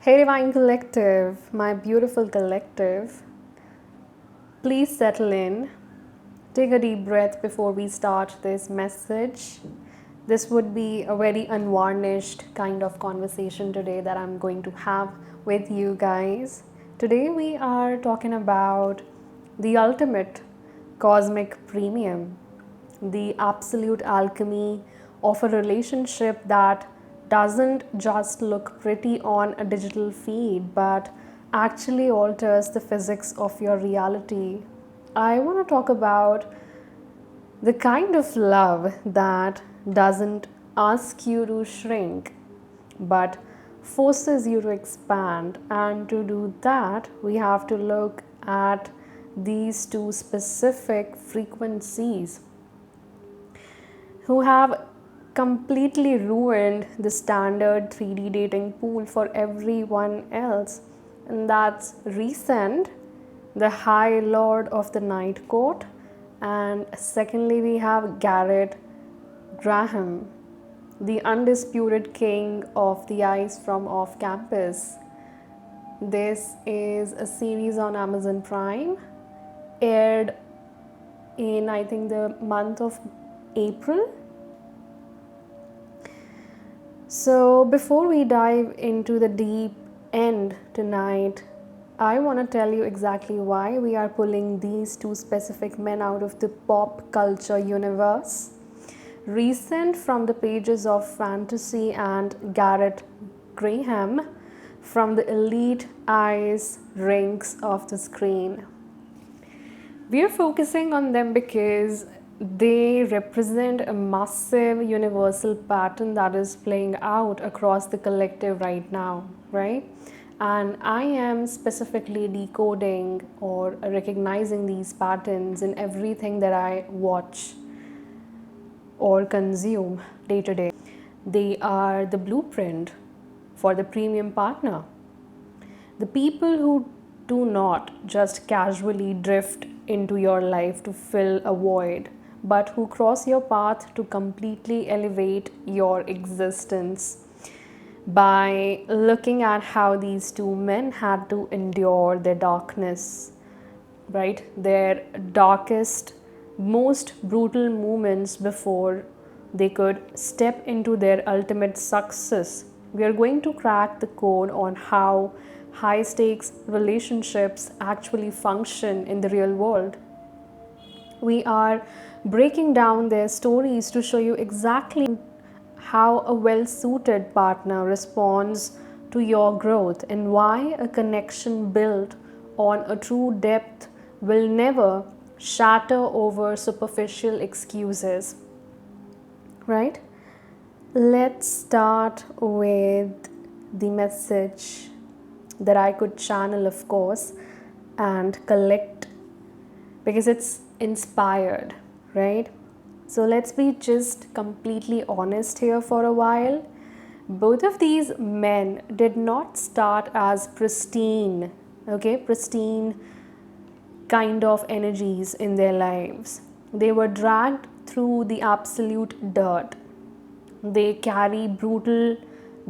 Hey Divine Collective, my beautiful collective, please settle in. Take a deep breath before we start this message. This would be a very unvarnished kind of conversation today that I'm going to have with you guys. Today we are talking about the ultimate cosmic premium, the absolute alchemy of a relationship that doesn't just look pretty on a digital feed but actually alters the physics of your reality. I want to talk about the kind of love that doesn't ask you to shrink but forces you to expand. And to do that, we have to look at these two specific frequencies who have completely ruined the standard 3D dating pool for everyone else. And that's Recent, the High Lord of the Night Court, and secondly, we have Garrett Graham, the undisputed king of the ice from off campus. This is a series on Amazon Prime, aired in I think the month of April. So before we dive into the deep end tonight, I want to tell you exactly why we are pulling these two specific men out of the pop culture universe. Recent from the pages of fantasy and Garrett Graham from the elite eyes rinks of the screen. We are focusing on them because they represent a massive universal pattern that is playing out across the collective right now, right? And I am specifically decoding or recognizing these patterns in everything that I watch or consume day to day. They are the blueprint for the premium partner. The people who do not just casually drift into your life to fill a void, but who cross your path to completely elevate your existence. By looking at how these two men had to endure their darkness, right? Their darkest, most brutal moments before they could step into their ultimate success. We are going to crack the code on how high stakes relationships actually function in the real world. We are breaking down their stories to show you exactly how a well suited partner responds to your growth and why a connection built on a true depth will never shatter over superficial excuses. Right? Let's start with the message that I could channel, of course, and collect because it's inspired, right? So let's be just completely honest here for a while. Both of these men did not start as pristine kind of energies in their lives. They were dragged through the absolute dirt. They carry brutal,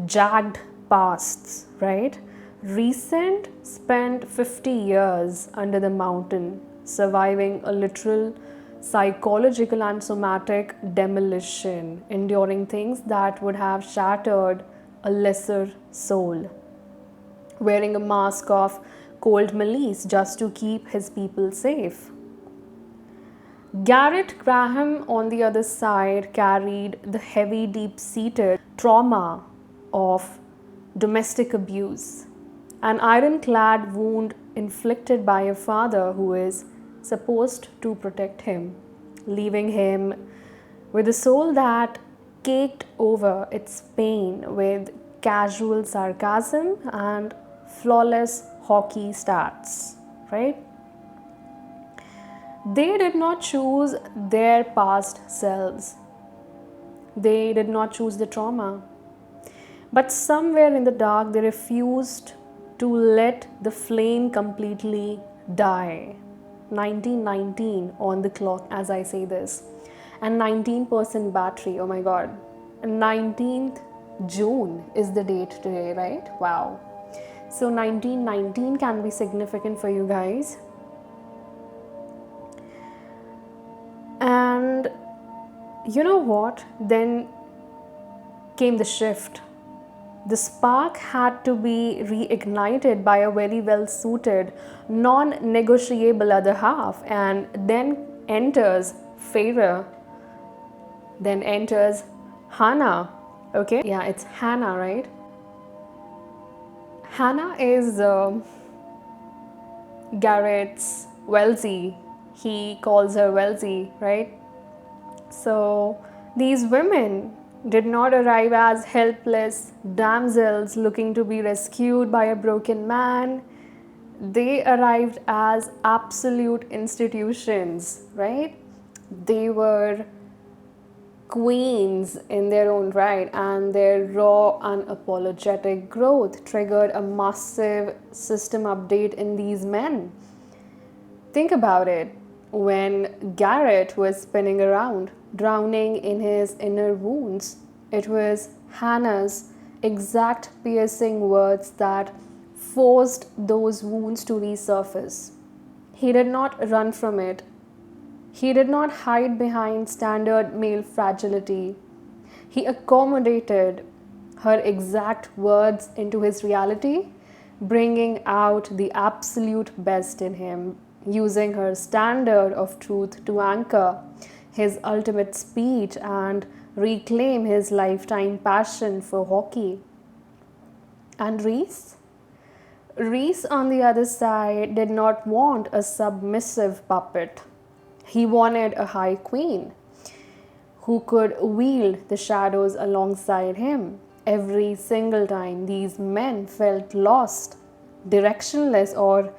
jagged pasts, right? Recent spent 50 years under the mountain, surviving a literal psychological and somatic demolition, enduring things that would have shattered a lesser soul, wearing a mask of cold malice just to keep his people safe. Garrett Graham, on the other side, carried the heavy, deep seated trauma of domestic abuse, an ironclad wound inflicted by a father who is supposed to protect him, leaving him with a soul that caked over its pain with casual sarcasm and flawless hockey stats, right? They did not choose their past selves. They did not choose the trauma. But somewhere in the dark, they refused to let the flame completely die. 1919 on the clock as I say this. And 19% battery, oh my god. 19th June is the date today, right? Wow. So 1919 can be significant for you guys. And you know what? Then came the shift. The spark had to be reignited by a very well suited, non negotiable other half, and then enters Pharaoh, then enters Hannah. Okay, yeah, it's Hannah, right? Hannah is Garrett's Wellesley. He calls her Wellesley, right? So these women did not arrive as helpless damsels looking to be rescued by a broken man. They arrived as absolute institutions, right? They were queens in their own right, and their raw, unapologetic growth triggered a massive system update in these men. Think about it. When Garrett was spinning around, drowning in his inner wounds, it was Hannah's exact piercing words that forced those wounds to resurface. He did not run from it. He did not hide behind standard male fragility. He accommodated her exact words into his reality, bringing out the absolute best in him, using her standard of truth to anchor his ultimate speech and reclaim his lifetime passion for hockey. And Reese? Reese, on the other side, did not want a submissive puppet. He wanted a high queen who could wield the shadows alongside him. Every single time these men felt lost, directionless, or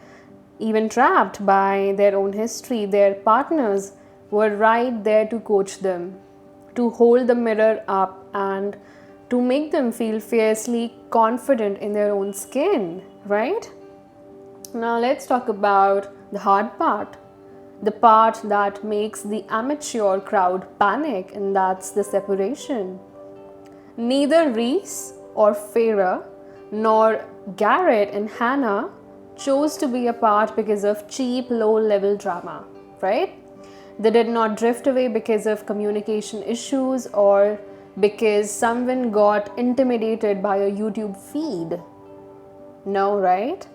even trapped by their own history, their partners were right there to coach them, to hold the mirror up, and to make them feel fiercely confident in their own skin, right? Now let's talk about the hard part. The part that makes the amateur crowd panic, and that's the separation. Neither Reese or Farah nor Garrett and Hannah chose to be apart because of cheap, low-level drama, right? They did not drift away because of communication issues or because someone got intimidated by a YouTube feed. No, right?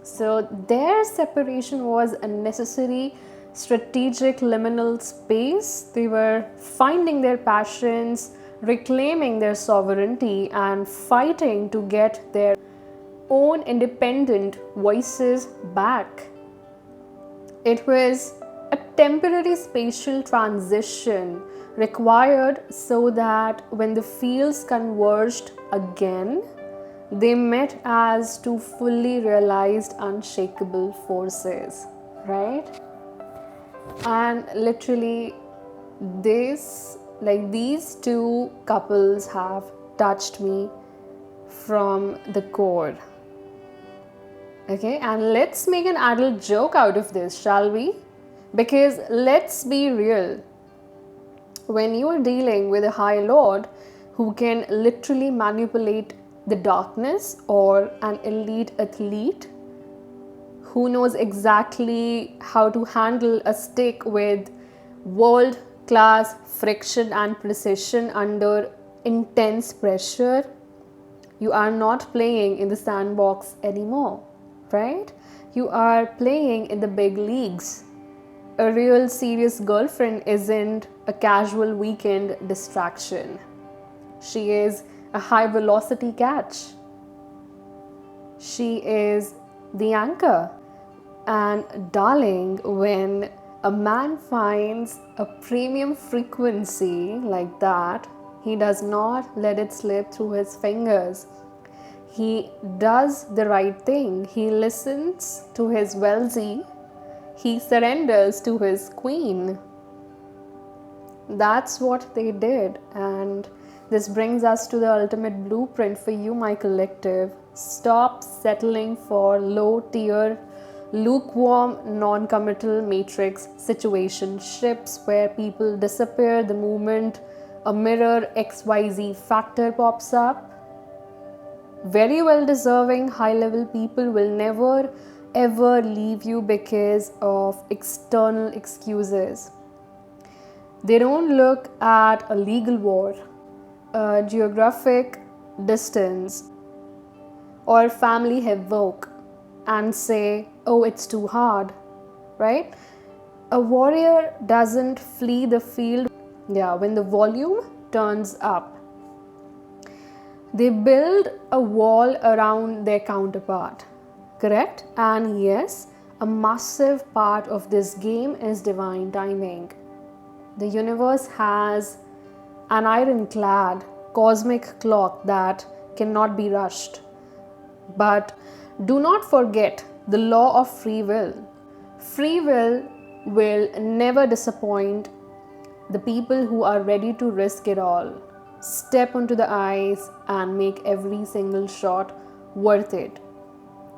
So their separation was a necessary strategic liminal space. They were finding their passions, reclaiming their sovereignty, and fighting to get their own independent voices back. It was a temporary spatial transition required so that when the fields converged again, they met as two fully realized, unshakable forces, right? And literally, these two couples have touched me from the core. Okay, and let's make an adult joke out of this, shall we? Because let's be real. When you are dealing with a High Lord who can literally manipulate the darkness, or an elite athlete who knows exactly how to handle a stick with world-class friction and precision under intense pressure, you are not playing in the sandbox anymore, right? You are playing in the big leagues. A real serious girlfriend isn't a casual weekend distraction. She is a high velocity catch. She is the anchor. And darling, when a man finds a premium frequency like that, he does not let it slip through his fingers. He does the right thing. He listens to his Wellesley. He surrenders to his queen. That's what they did. And this brings us to the ultimate blueprint for you, my collective. Stop settling for low-tier, lukewarm, non-committal matrix situationships where people disappear the moment a mirror XYZ factor pops up. very well deserving, high level people will never ever leave you because of external excuses. They don't look at a legal war, a geographic distance, or family havoc and say, oh, it's too hard, right? A warrior doesn't flee the field, when the volume turns up. They build a wall around their counterpart, correct? And yes, a massive part of this game is divine timing. The universe has an ironclad cosmic clock that cannot be rushed. But do not forget the law of free will. Free will never disappoint the people who are ready to risk it all, step onto the ice and make every single shot worth it,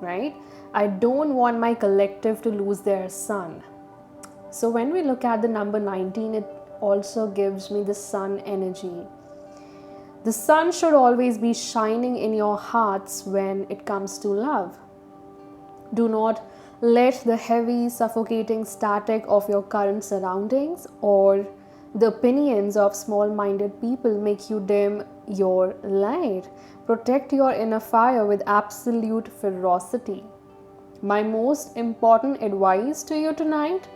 right? I don't want my collective to lose their sun. So when we look at the number 19, it also gives me the sun energy. The sun should always be shining in your hearts when it comes to love. Do not let the heavy, suffocating static of your current surroundings or the opinions of small-minded people make you dim your light. Protect your inner fire with absolute ferocity. My most important advice to you tonight,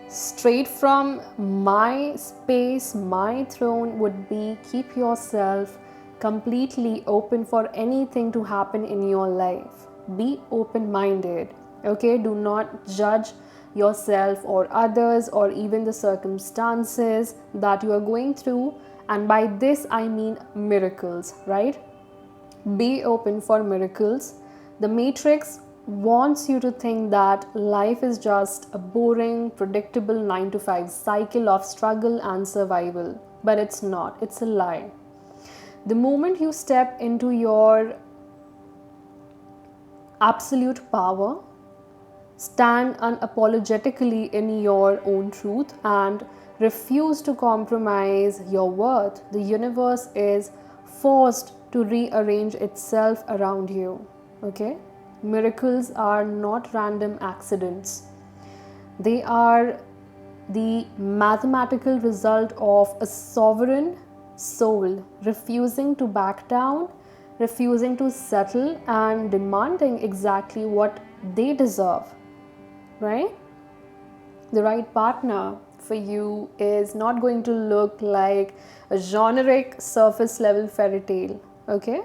straight from my space, my throne, would be keep yourself completely open for anything to happen in your life. Be open-minded, okay? Do not judge yourself or others or even the circumstances that you are going through. And by this, I mean miracles, right? Be open for miracles. The Matrix wants you to think that life is just a boring, predictable 9-to-5 cycle of struggle and survival. But it's not. It's a lie. The moment you step into your absolute power, stand unapologetically in your own truth and refuse to compromise your worth, the universe is forced to rearrange itself around you, okay? Miracles are not random accidents. They are the mathematical result of a sovereign soul refusing to back down, refusing to settle, and demanding exactly what they deserve, right? The right partner for you is not going to look like a generic surface level fairy tale, okay?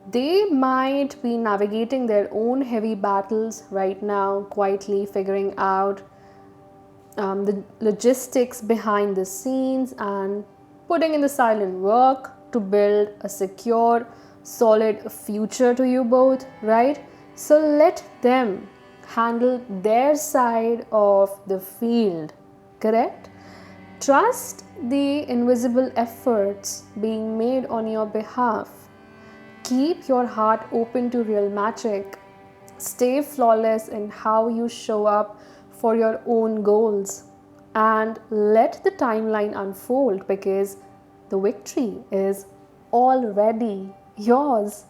They might be navigating their own heavy battles right now, quietly figuring out the logistics behind the scenes and putting in the silent work to build a secure, solid future to you both, right? So let them handle their side of the field, correct? Trust the invisible efforts being made on your behalf. Keep your heart open to real magic. Stay flawless in how you show up for your own goals. And let the timeline unfold because the victory is already yours.